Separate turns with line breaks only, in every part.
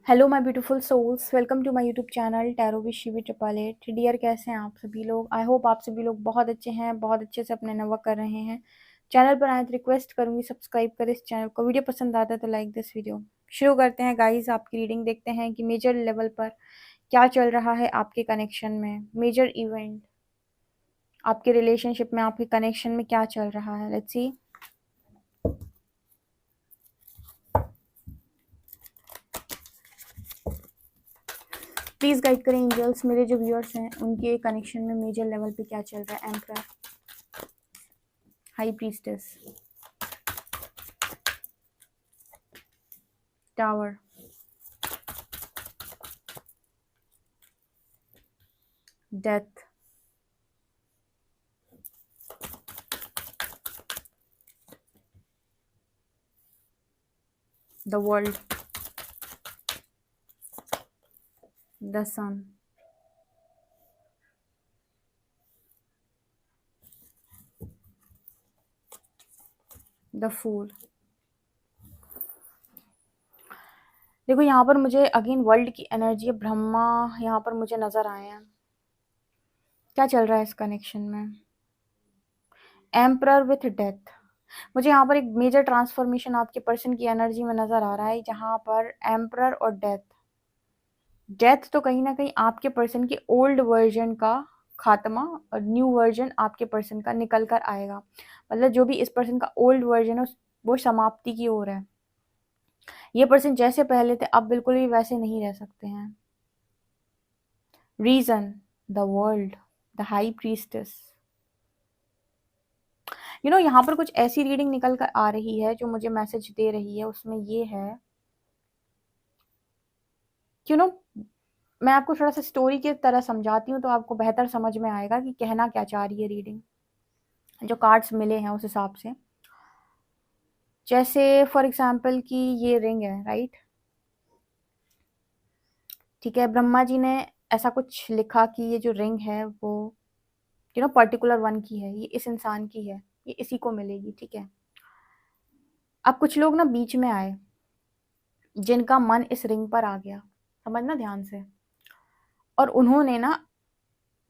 Hello my beautiful souls, welcome to my YouTube channel tarot with Shivi triple eight. Dear, कैसे हैं आप सभी लोग? आई होप आप सभी लोग बहुत अच्छे हैं, बहुत अच्छे से अपने वर्क कर रहे हैं। चैनल पर आए तो रिक्वेस्ट करूंगी सब्सक्राइब करें इस चैनल को। वीडियो पसंद आता है तो लाइक दिस वीडियो। शुरू करते हैं गाइस आपकी रीडिंग। देखते हैं कि मेजर लेवल पर क्या चल रहा है आपके कनेक्शन में। मेजर इवेंट आपके रिलेशनशिप में, आपके कनेक्शन में क्या चल रहा है। Let's see. प्लीज गाइड करें एंजल्स, मेरे जो व्यूअर्स हैं उनके कनेक्शन में मेजर लेवल पे क्या चल रहा है। Emperor, high priestess, tower, death, the world, the sun, the fool। देखो यहाँ पर मुझे अगेन वर्ल्ड की एनर्जी, ब्रह्मा यहाँ पर मुझे नजर आए हैं। क्या चल रहा है इस कनेक्शन में? Emperor with death. मुझे यहाँ पर एक मेजर ट्रांसफॉर्मेशन आपके पर्सन की एनर्जी में नजर आ रहा है, जहाँ पर एम्परर और डेथ। डेथ तो कहीं ना कहीं आपके पर्सन के ओल्ड वर्जन का खात्मा और न्यू वर्जन आपके पर्सन का निकल कर आएगा। मतलब जो भी इस पर्सन का ओल्ड वर्जन है वो समाप्ति की ओर है। ये पर्सन जैसे पहले थे अब बिल्कुल भी वैसे नहीं रह सकते हैं। Reason, the world, the high priestess. यहाँ पर कुछ ऐसी रीडिंग निकल कर आ रही है जो मुझे मैसेज दे रही है। उसमें ये है कि मैं आपको थोड़ा सा स्टोरी की तरह समझाती हूँ तो आपको बेहतर समझ में आएगा कि कहना क्या चाह रही है रीडिंग। जो कार्ड्स मिले हैं उस हिसाब से, जैसे फॉर एग्जाम्पल कि ये रिंग है, राइट? ठीक है, ब्रह्मा जी ने ऐसा कुछ लिखा कि ये जो रिंग है वो पर्टिकुलर वन की है, ये इस इंसान की है, ये इसी को मिलेगी। ठीक है, अब कुछ लोग ना बीच में आए जिनका मन इस रिंग पर आ गया, समझना ध्यान से, और उन्होंने ना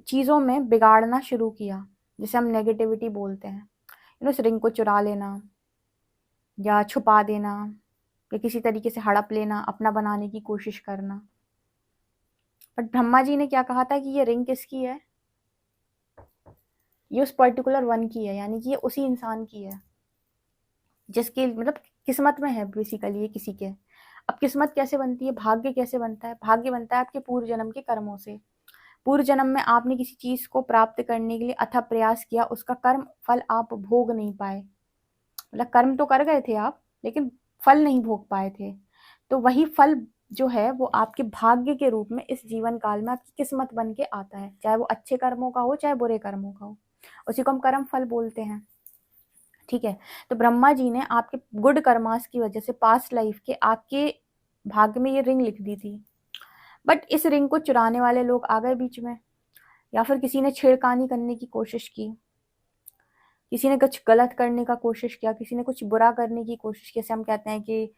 चीज़ों में बिगाड़ना शुरू किया, जिसे हम नेगेटिविटी बोलते हैं। इस रिंग को चुरा लेना या छुपा देना या किसी तरीके से हड़प लेना, अपना बनाने की कोशिश करना। बट ब्रह्मा जी ने क्या कहा था कि ये रिंग किसकी है? ये उस पर्टिकुलर वन की है, यानी कि ये उसी इंसान की है जिसके मतलब किस्मत में है बेसिकली ये किसी के। अब किस्मत कैसे बनती है, भाग्य कैसे बनता है? भाग्य बनता है आपके पूर्व जन्म के कर्मों से। पूर्व जन्म में आपने किसी चीज को प्राप्त करने के लिए अथक प्रयास किया, उसका कर्म फल आप भोग नहीं पाए। मतलब कर्म तो कर गए थे आप, लेकिन फल नहीं भोग पाए थे। तो वही फल जो है वो आपके भाग्य के रूप में इस जीवन काल में आपकी किस्मत बन के आता है, चाहे वो अच्छे कर्मों का हो चाहे बुरे कर्मों का हो। उसी को हम कर्म फल बोलते हैं। ठीक है, तो ब्रह्मा जी ने आपके गुड कर्मास की वजह से पास्ट लाइफ के आपके भाग्य में ये रिंग लिख दी थी। बट इस रिंग को चुराने वाले लोग आ गए बीच में, या फिर किसी ने छेड़खानी करने की कोशिश की, किसी ने कुछ गलत करने का कोशिश किया, किसी ने कुछ बुरा करने की कोशिश की। जैसे हम कहते हैं कि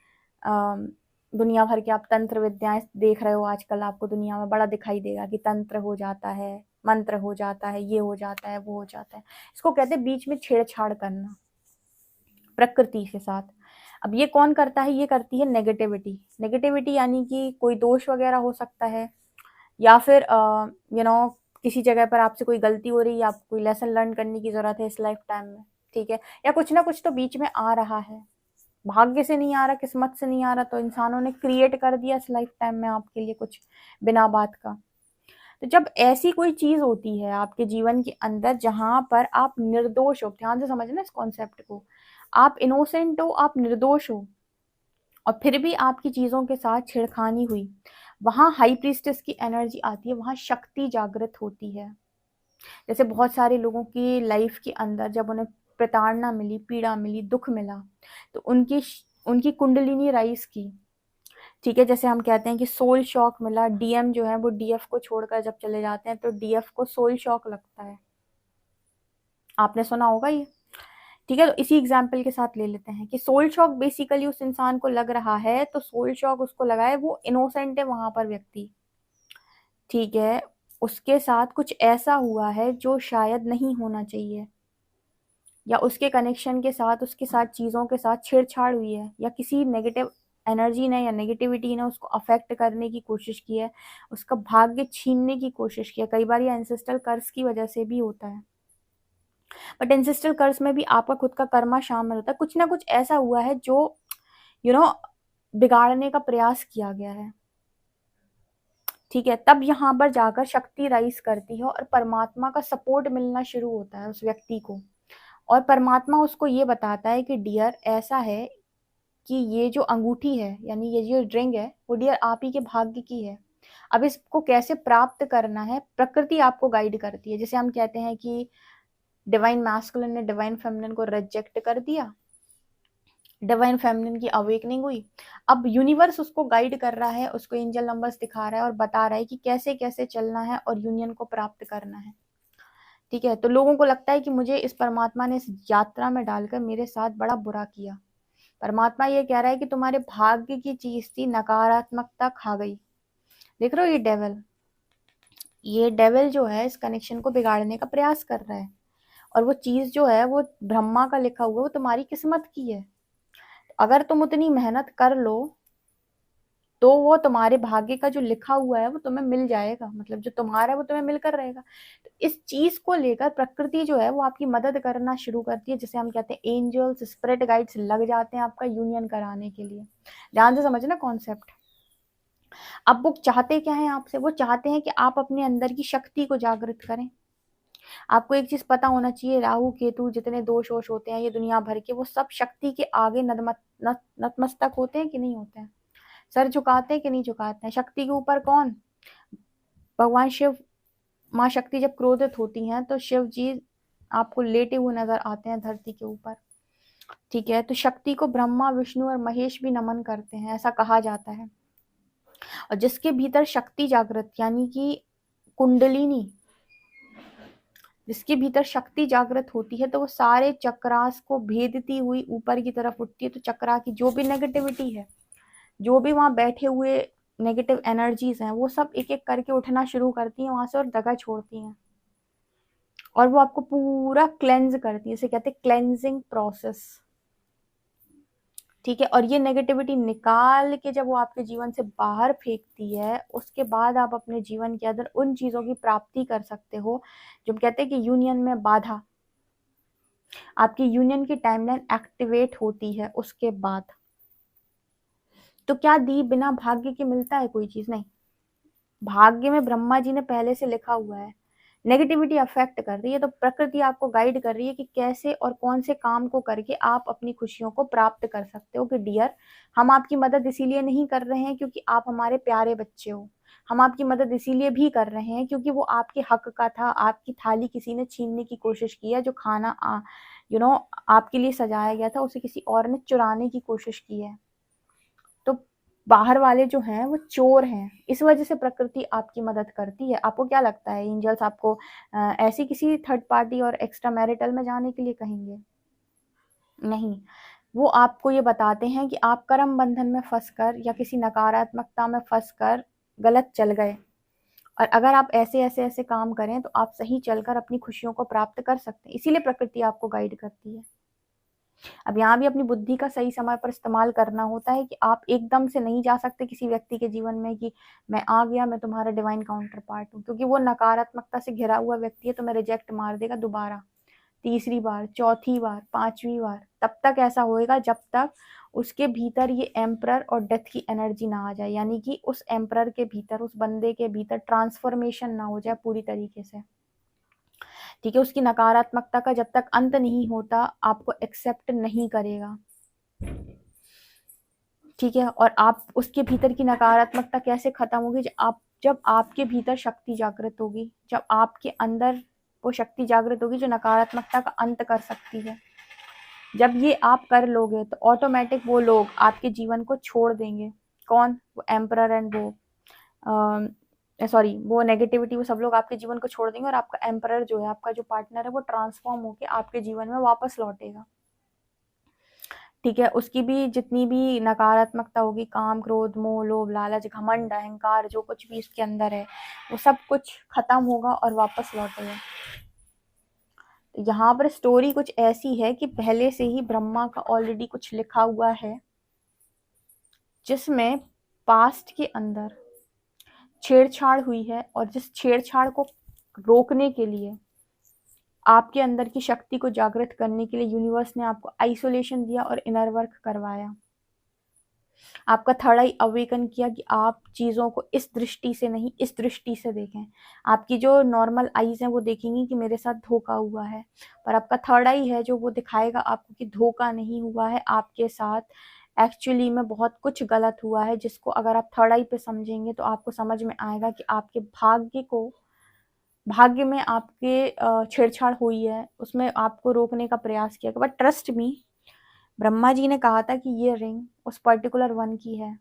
दुनिया भर के आप तंत्र विद्याएं देख रहे हो आजकल, आपको दुनिया में बड़ा दिखाई देगा कि तंत्र हो जाता है, मंत्र हो जाता है, ये हो जाता है, वो हो जाता है। इसको कहते हैं बीच में छेड़छाड़ करना प्रकृति के साथ। अब ये कौन करता है? ये करती है नेगेटिविटी। नेगेटिविटी यानी कि कोई दोष वगैरह हो सकता है, या फिर किसी जगह पर आपसे कोई गलती हो रही है, आपको कोई लेसन लर्न करने की जरूरत है इस लाइफ टाइम में। ठीक है, या कुछ ना कुछ तो बीच में आ रहा है, भाग्य से नहीं आ रहा, किस्मत से नहीं आ रहा, तो इंसानों ने क्रिएट कर दिया इस लाइफ टाइम में आपके लिए कुछ बिना बात का। तो जब ऐसी कोई चीज होती है आपके जीवन के अंदर जहां पर आप निर्दोष हो, ध्यान से समझना इस कॉन्सेप्ट को, आप इनोसेंट हो, आप निर्दोष हो, और फिर भी आपकी चीजों के साथ छेड़खानी हुई, वहां हाई प्रीस्टेस की एनर्जी आती है, वहां शक्ति जागृत होती है। जैसे बहुत सारे लोगों की लाइफ के अंदर जब उन्हें प्रताड़ना मिली, पीड़ा मिली, दुख मिला, तो उनकी उनकी कुंडलिनी राइज की। ठीक है, जैसे हम कहते हैं कि सोल शॉक मिला, डीएम जो है वो डीएफ को छोड़कर जब चले जाते हैं तो डीएफ को सोल शॉक लगता है। आपने सुना होगा ये ठीक है, तो इसी एग्जाम्पल के साथ ले लेते हैं कि सोल शॉक बेसिकली उस इंसान को लग रहा है, तो सोल शॉक उसको लगा है, वो इनोसेंट है वहां पर व्यक्ति, ठीक है, उसके साथ कुछ ऐसा हुआ है जो शायद नहीं होना चाहिए, या उसके कनेक्शन के साथ, उसके साथ चीज़ों के साथ छेड़छाड़ हुई है, या किसी नेगेटिव एनर्जी ने या नेगेटिविटी ने उसको अफेक्ट करने की कोशिश की है, उसका भाग्य छीनने की कोशिश की है। कई बार ये एंसेस्ट्रल कर्स की वजह से भी होता है, बट एंसेस्ट्रल कर्स में भी आपका खुद का कर्मा शामिल होता है। कुछ ना कुछ ऐसा हुआ है जो यू you नो बिगाड़ने का प्रयास किया गया है, ठीक है। तब यहाँ पर जाकर शक्ति राइज करती है और परमात्मा का सपोर्ट मिलना शुरू होता है उस व्यक्ति को, और परमात्मा उसको ये बताता है कि डियर ऐसा है कि ये जो अंगूठी है, यानी ये जो रिंग है, वो डियर आप ही के भाग्य की है। अब इसको कैसे प्राप्त करना है, प्रकृति आपको गाइड करती है। जैसे हम कहते हैं कि डिवाइन मैस्कुलिन ने डिवाइन फेमिनिन को रिजेक्ट कर दिया, डिवाइन फेमिनिन की अवेकनिंग हुई, अब यूनिवर्स उसको गाइड कर रहा है, उसको एंजल नंबर्स दिखा रहा है और बता रहा है कि कैसे कैसे चलना है और यूनियन को प्राप्त करना है, ठीक है। तो लोगों को लगता है कि मुझे इस परमात्मा ने इस यात्रा में डालकर मेरे साथ बड़ा बुरा किया। परमात्मा ये कह रहा है कि तुम्हारे भाग्य की चीज थी, नकारात्मकता खा गई। देख रहे हो, ये डेविल जो है इस कनेक्शन को बिगाड़ने का प्रयास कर रहा है, और वो चीज जो है वो ब्रह्मा का लिखा हुआ, वो तुम्हारी किस्मत की है। अगर तुम उतनी मेहनत कर लो तो वो तुम्हारे भाग्य का जो लिखा हुआ है वो तुम्हें मिल जाएगा, मतलब जो तुम्हारा है वो तुम्हें मिलकर रहेगा। तो इस चीज को लेकर प्रकृति जो है वो आपकी मदद करना शुरू करती है, जिसे हम कहते हैं एंजल्स, स्पिरिट गाइड्स लग जाते हैं आपका यूनियन कराने के लिए। ध्यान से समझना कॉन्सेप्ट। अब वो चाहते क्या है आपसे, वो चाहते हैं कि आप अपने अंदर की शक्ति को जागृत करें। आपको एक चीज पता होना चाहिए, राहु केतु जितने दोष वोष होते हैं ये दुनिया भर के, वो सब शक्ति के आगे नतमस्तक होते हैं कि नहीं होते हैं, सर झुकाते हैं कि नहीं झुकाते हैं। शक्ति के ऊपर कौन, भगवान शिव, माँ शक्ति जब क्रोधित होती हैं तो शिव जी आपको लेटे हुए नजर आते हैं धरती के ऊपर, ठीक है। तो शक्ति को ब्रह्मा विष्णु और महेश भी नमन करते हैं, ऐसा कहा जाता है। और जिसके भीतर शक्ति जागृत, यानी कि कुंडलिनी, जिसके भीतर शक्ति जागृत होती है तो वो सारे चक्रास को भेदती हुई ऊपर की तरफ उठती है। तो चक्रा की जो भी नेगेटिविटी है, जो भी वहां बैठे हुए नेगेटिव एनर्जीज हैं, वो सब एक एक करके उठना शुरू करती हैं वहां से और जगह छोड़ती हैं, और वो आपको पूरा क्लेंज करती है। इसे कहते हैं क्लेंजिंग प्रोसेस, ठीक है। और ये नेगेटिविटी निकाल के जब वो आपके जीवन से बाहर फेंकती है, उसके बाद आप अपने जीवन के अंदर उन चीजों की प्राप्ति कर सकते हो जो हम कहते हैं कि यूनियन में बाधा, आपकी यूनियन की टाइमलाइन एक्टिवेट होती है उसके बाद। तो क्या दी बिना भाग्य के मिलता है कोई चीज? नहीं, भाग्य में ब्रह्मा जी ने पहले से लिखा हुआ है। नेगेटिविटी अफेक्ट कर रही है तो प्रकृति आपको गाइड कर रही है कि कैसे और कौन से काम को करके आप अपनी खुशियों को प्राप्त कर सकते हो। कि डियर, हम आपकी मदद इसीलिए नहीं कर रहे हैं क्योंकि आप हमारे प्यारे बच्चे हो, हम आपकी मदद इसीलिए भी कर रहे हैं क्योंकि वो आपके हक का था। आपकी थाली किसी ने छीनने की कोशिश की है, जो खाना आपके लिए सजाया गया था उसे किसी और ने चुराने की कोशिश की है। तो बाहर वाले जो हैं वो चोर हैं, इस वजह से प्रकृति आपकी मदद करती है। आपको क्या लगता है एंजल्स आपको ऐसी किसी थर्ड पार्टी और एक्स्ट्रा मैरिटल में जाने के लिए कहेंगे? नहीं, वो आपको ये बताते हैं कि आप कर्म बंधन में फंसकर या किसी नकारात्मकता में फंसकर गलत चल गए, और अगर आप ऐसे ऐसे ऐसे काम करें तो आप सही चलकर अपनी खुशियों को प्राप्त कर सकते हैं। इसीलिए प्रकृति आपको गाइड करती है। अब यहाँ भी अपनी बुद्धि का सही समय पर इस्तेमाल करना होता है कि आप एकदम से नहीं जा सकते किसी व्यक्ति के जीवन में कि मैं आ गया, मैं तुम्हारा डिवाइन काउंटर पार्ट हूँ, क्योंकि वो नकारात्मकता से घिरा हुआ व्यक्ति है, तो मैं रिजेक्ट मार देगा दोबारा, तीसरी बार, चौथी बार, पांचवी बार। तब तक ऐसा होएगा जब तक उसके भीतर ये एम्परर और डेथ की एनर्जी ना आ जाए, यानी कि उस एम्परर के भीतर, उस बंदे के भीतर ट्रांसफॉर्मेशन ना हो जाए पूरी तरीके से, ठीक है। उसकी नकारात्मकता का जब तक अंत नहीं होता आपको एक्सेप्ट नहीं करेगा, ठीक है। और आप उसके भीतर की नकारात्मकता कैसे खत्म होगी? जब आपके भीतर शक्ति जागृत होगी, जब आपके अंदर वो शक्ति जागृत होगी जो नकारात्मकता का अंत कर सकती है। जब ये आप कर लोगे तो ऑटोमेटिक वो लोग आपके जीवन को छोड़ देंगे। कौन? वो एम्परर एंड वो नेगेटिविटी, वो सब लोग आपके जीवन को छोड़ देंगे, और आपका एम्परर जो है, आपका जो पार्टनर है, वो ट्रांसफॉर्म होके आपके जीवन में वापस लौटेगा। ठीक है, उसकी भी जितनी भी नकारात्मकता होगी, काम, क्रोध, मोह, लोभ, लालच, घमंड, अहंकार, जो कुछ भी इसके अंदर है, वो सब कुछ खत्म होगा और वापस लौटेगा। यहाँ पर स्टोरी कुछ ऐसी है कि पहले से ही ब्रह्मा का ऑलरेडी कुछ लिखा हुआ है, जिसमें पास्ट के अंदर छेड़छाड़ हुई है, और जिस छेड़छाड़ को रोकने के लिए, आपके अंदर की शक्ति को जागृत करने के लिए यूनिवर्स ने आपको आइसोलेशन दिया और इनर वर्क करवाया, आपका थर्ड आई अवेकन किया कि आप चीज़ों को इस दृष्टि से नहीं, इस दृष्टि से देखें। आपकी जो नॉर्मल आईज हैं वो देखेंगी कि मेरे साथ धोखा हुआ है, पर आपका थर्ड आई है जो वो दिखाएगा आपको कि धोखा नहीं हुआ है, आपके साथ एक्चुअली में बहुत कुछ गलत हुआ है, जिसको अगर आप थर्ड आई पे समझेंगे तो आपको समझ में आएगा कि आपके भाग्य में आपके छेड़छाड़ हुई है, उसमें आपको रोकने का प्रयास किया। But trust me, Brahma ji ने कहा था कि ये रिंग उस पर्टिकुलर वन की है,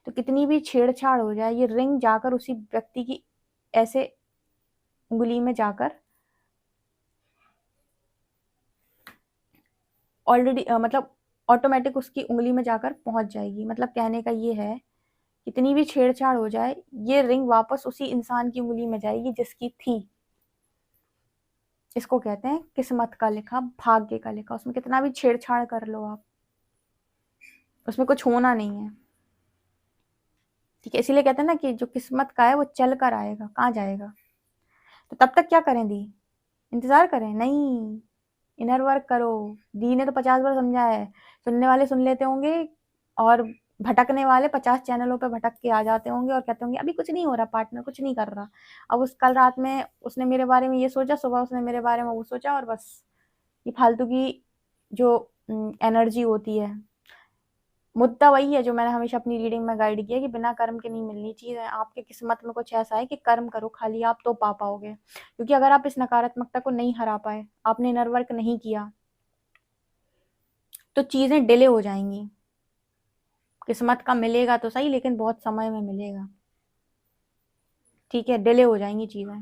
तो कितनी भी छेड़छाड़ हो जाए, ये रिंग जाकर उसी व्यक्ति की ऐसे उंगली में जाकर ऑलरेडी मतलब ऑटोमेटिक उसकी उंगली में जाकर पहुंच जाएगी। मतलब कहने का ये है, कितनी भी छेड़छाड़ हो जाए, ये रिंग वापस उसी इंसान की उंगली में जाएगी जिसकी थी। इसको कहते हैं किस्मत का लिखा, भाग्य का लिखा। उसमें कितना भी छेड़छाड़ कर लो आप, उसमें कुछ होना नहीं है। ठीक है, इसीलिए कहते हैं ना कि जो किस्मत का है वो चल कर आएगा, कहाँ जाएगा। तो तब तक क्या करें दी, इंतजार करें? नहीं, इनर वर्क करो। दी ने तो 50 बार समझा है, सुनने वाले सुन लेते होंगे और भटकने वाले 50 चैनलों पे भटक के आ जाते होंगे और कहते होंगे अभी कुछ नहीं हो रहा, पार्टनर कुछ नहीं कर रहा। अब उस कल रात में उसने मेरे बारे में ये सोचा, सुबह उसने मेरे बारे में वो सोचा, और बस ये फालतू की जो एनर्जी होती है। मुद्दा वही है जो मैंने हमेशा अपनी रीडिंग में गाइड किया कि बिना कर्म के नहीं मिलनी चीज है। आपके किस्मत में कुछ ऐसा है कि कर्म करो खाली आप, तो पा पाओगे। क्योंकि अगर आप इस नकारात्मकता को नहीं हरा पाए, आपने इनर वर्क नहीं किया, तो चीजें डिले हो जाएंगी। किस्मत का मिलेगा तो सही, लेकिन बहुत समय में मिलेगा। ठीक है, डिले हो जाएंगी चीजें।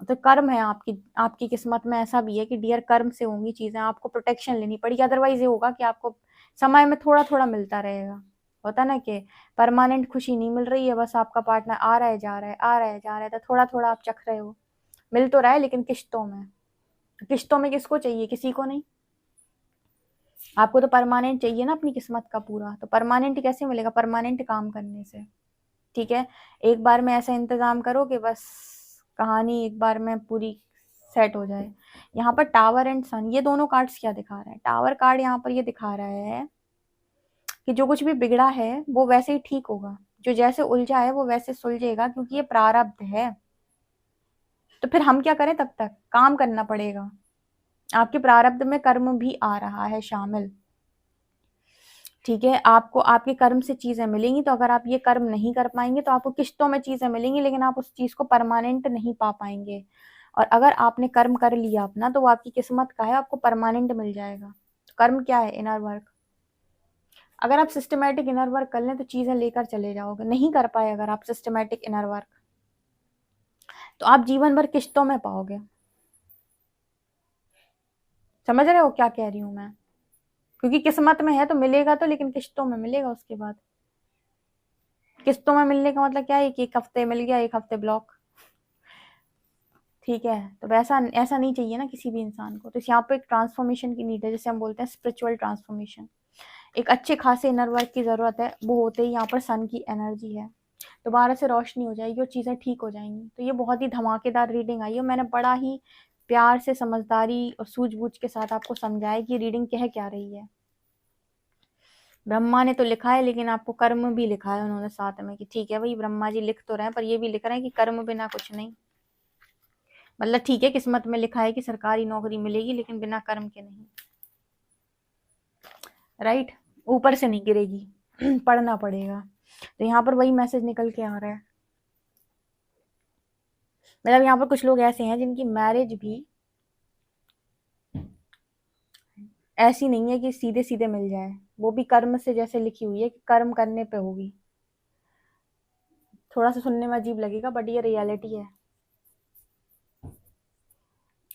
तो कर्म है आपकी, आपकी किस्मत में ऐसा भी है कि डियर कर्म से होंगी चीजें, आपको प्रोटेक्शन लेनी पड़ेगी। अदरवाइज ये होगा कि आपको समय में थोड़ा थोड़ा मिलता रहेगा। होता ना कि परमानेंट खुशी नहीं मिल रही है, बस आपका पार्टनर आ रहा है जा रहा है, आ रहा है जा रहा है, तो थोड़ा थोड़ा आप चख रहे हो। मिल तो रहा है लेकिन किश्तों में। किश्तों में किसको चाहिए? किसी को नहीं। आपको तो परमानेंट चाहिए ना अपनी किस्मत का पूरा। तो परमानेंट कैसे मिलेगा? परमानेंट काम करने से। ठीक है, एक बार में ऐसा इंतजाम करो कि बस कहानी एक बार में पूरी सेट हो जाए। यहाँ पर टावर एंड सन, ये दोनों कार्ड्स क्या दिखा रहा है? टावर कार्ड यहाँ पर ये दिखा रहा है कि जो कुछ भी बिगड़ा है वो वैसे ही ठीक होगा, जो जैसे उलझा है वो वैसे सुलझेगा, क्योंकि ये प्रारब्ध है। तो फिर हम क्या करें? तब तक काम करना पड़ेगा। आपके प्रारब्ध में कर्म भी आ रहा है शामिल। ठीक है, आपको आपके कर्म से चीजें मिलेंगी, तो अगर आप ये कर्म नहीं कर पाएंगे तो आपको किश्तों में चीजें मिलेंगी, लेकिन आप उस चीज को परमानेंट नहीं पा पाएंगे। और अगर आपने कर्म कर लिया अपना, तो वो आपकी किस्मत का है, आपको परमानेंट मिल जाएगा। तो कर्म क्या है? Inner work. अगर आप सिस्टमेटिक इनर वर्क कर लें तो चीजें लेकर चले जाओगे। नहीं कर पाए अगर आप सिस्टमेटिक इनर वर्क, तो आप जीवन भर किश्तों में पाओगे। समझ रहे हो क्या कह रही हूं मैं? क्योंकि किस्मत में है तो मिलेगा तो, लेकिन किश्तों में मिलेगा उसके बाद। किस्तों में मिलने का मतलब क्या है कि एक हफ्ते मिल गया, एक हफ्ते ब्लॉक। ठीक है, तो वैसा ऐसा नहीं चाहिए ना किसी भी इंसान को। तो यहाँ पे एक ट्रांसफॉर्मेशन की नीड है, जैसे हम बोलते हैं स्पिरिचुअल ट्रांसफॉर्मेशन। एक अच्छे खासे इनर वर्क की जरूरत है। वो होते ही यहाँ पर सन की एनर्जी है, दोबारा से रोशनी हो जाएगी और चीजें ठीक हो जाएंगी। तो ये बहुत ही धमाकेदार रीडिंग आई है। मैंने बड़ा ही प्यार से, समझदारी और सूझबूझ के साथ आपको समझाया कि रीडिंग कह क्या रही है। ब्रह्मा ने तो लिखा है, लेकिन आपको कर्म भी लिखा है उन्होंने साथ में, कि ठीक है भाई ब्रह्मा जी लिख तो रहे हैं, पर ये भी लिख रहे हैं कि कर्म बिना कुछ नहीं। मतलब ठीक है, किस्मत में लिखा है कि सरकारी नौकरी मिलेगी, लेकिन बिना कर्म के नहीं। राइट, ऊपर से नहीं गिरेगी पढ़ना पड़ेगा। तो यहाँ पर वही मैसेज निकल के आ रहा है। मतलब यहाँ पर कुछ लोग ऐसे हैं जिनकी मैरिज भी ऐसी नहीं है कि सीधे सीधे मिल जाए, वो भी कर्म से, जैसे लिखी हुई है कि कर्म करने पे होगी। थोड़ा सा सुनने में अजीब लगेगा, बट ये रियलिटी है।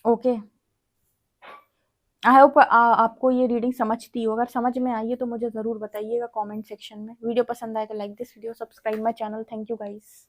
ओके, आई होप आपको ये रीडिंग समझती हो। अगर समझ में आई है तो मुझे ज़रूर बताइएगा कमेंट सेक्शन में। वीडियो पसंद आए तो like this video, subscribe my channel. Thank you guys.